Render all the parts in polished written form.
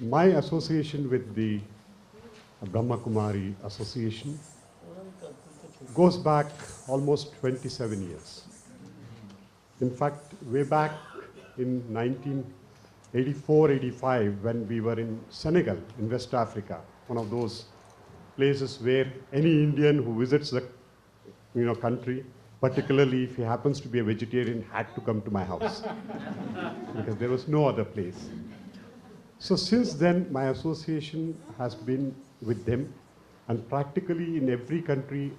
My association with the Brahma Kumari Association goes back almost 27 years. In fact, way back in 1984-85, when we were in Senegal, in West Africa, one of those places where any Indian who visits the country, particularly if he happens to be a vegetarian, had to come to my house because there was no other place. So since then, my association has been with them, and practically in every country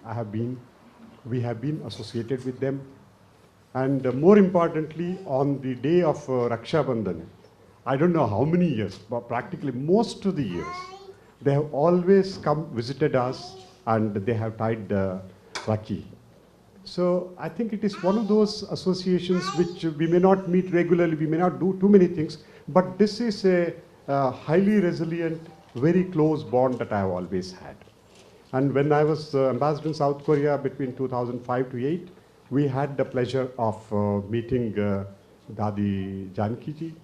we have been associated with them. And more importantly, on the day of Raksha Bandhan, I don't know how many years, but practically most of the years, they have always come, visited us, and they have tied Rakhi. So I think it is one of those associations which we may not meet regularly, we may not do too many things, but this is a highly resilient, very close bond that I have always had. And when I was ambassador in South Korea between 2005 to 8, we had the pleasure of meeting Dadi Janki ji,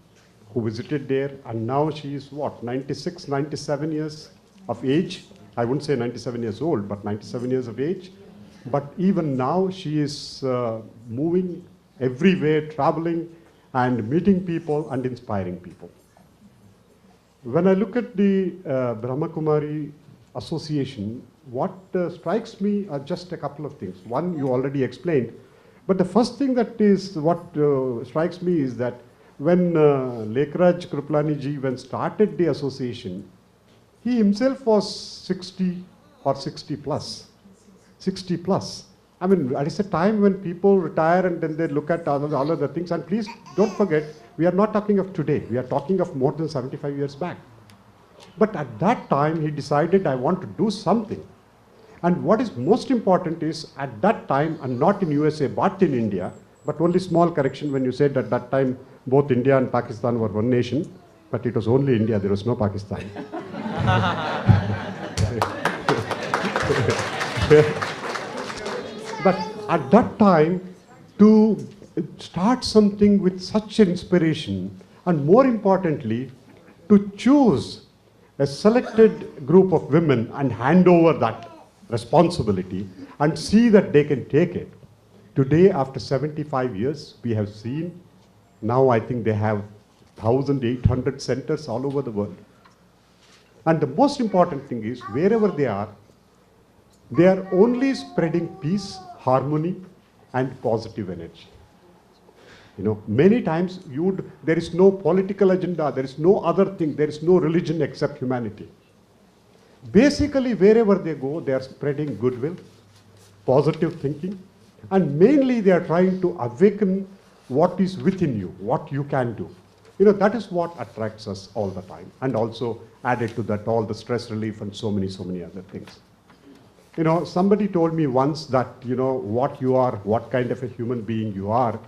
who visited there, and now she is what, 96, 97 years of age. I wouldn't say 97 years old, but 97 years of age. But even now she is moving everywhere, traveling and meeting people and inspiring people. When I look at the Brahma Kumari Association, what strikes me are just a couple of things. One, you already explained, but the first thing that is what strikes me is that when Lekhraj Kriplani ji, when started the association, he himself was 60 or 60 plus. 60 plus. I mean, it's a time when people retire and then they look at all other things. And please don't forget, we are not talking of today. We are talking of more than 75 years back. But at that time, he decided, I want to do something. And what is most important is, at that time, and not in USA, but in India, but only small correction when you said at that time, both India and Pakistan were one nation, but it was only India, there was no Pakistan. But at that time, to start something with such an inspiration, and more importantly, to choose a selected group of women and hand over that responsibility and see that they can take it. Today, after 75 years, we have seen, now I think they have 1,800 centers all over the world. And the most important thing is, wherever they are only spreading peace, harmony, and positive energy. You know, many times there is no political agenda, there is no other thing, there is no religion except humanity. Basically, wherever they go, they are spreading goodwill, positive thinking, and mainly they are trying to awaken what is within you, what you can do. You know, that is what attracts us all the time. And also added to that, all the stress relief and so many other things. You know, somebody told me once that, you know, what you are, what kind of a human being you are,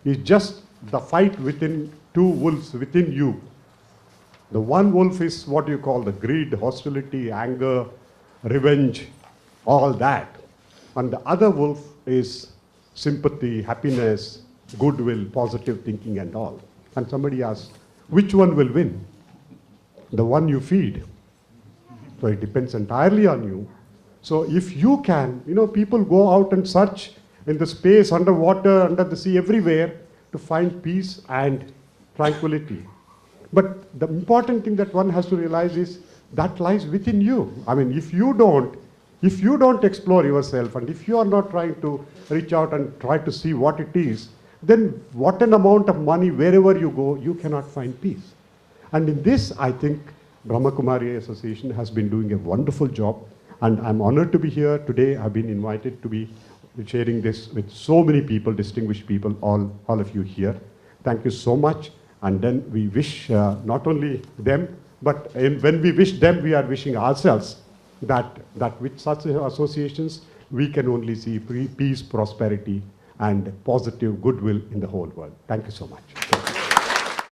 is just the fight within two wolves within you. The one wolf is what you call the greed, hostility, anger, revenge, all that. And the other wolf is sympathy, happiness, goodwill, positive thinking and all. And somebody asked, which one will win? The one you feed. So it depends entirely on you. So if you can, you know, people go out and search in the space, underwater, under the sea, everywhere to find peace and tranquility. But the important thing that one has to realize is that lies within you. I mean, if you don't explore yourself, and if you are not trying to reach out and try to see what it is, then what an amount of money, wherever you go, you cannot find peace. And in this, I think Brahma Kumari Association has been doing a wonderful job. And I'm honored to be here today. I've been invited to be sharing this with so many people, distinguished people, all of you here. Thank you so much. And then we wish not only them, but when we wish them, we are wishing ourselves that with such associations, we can only see peace, prosperity, and positive goodwill in the whole world. Thank you so much.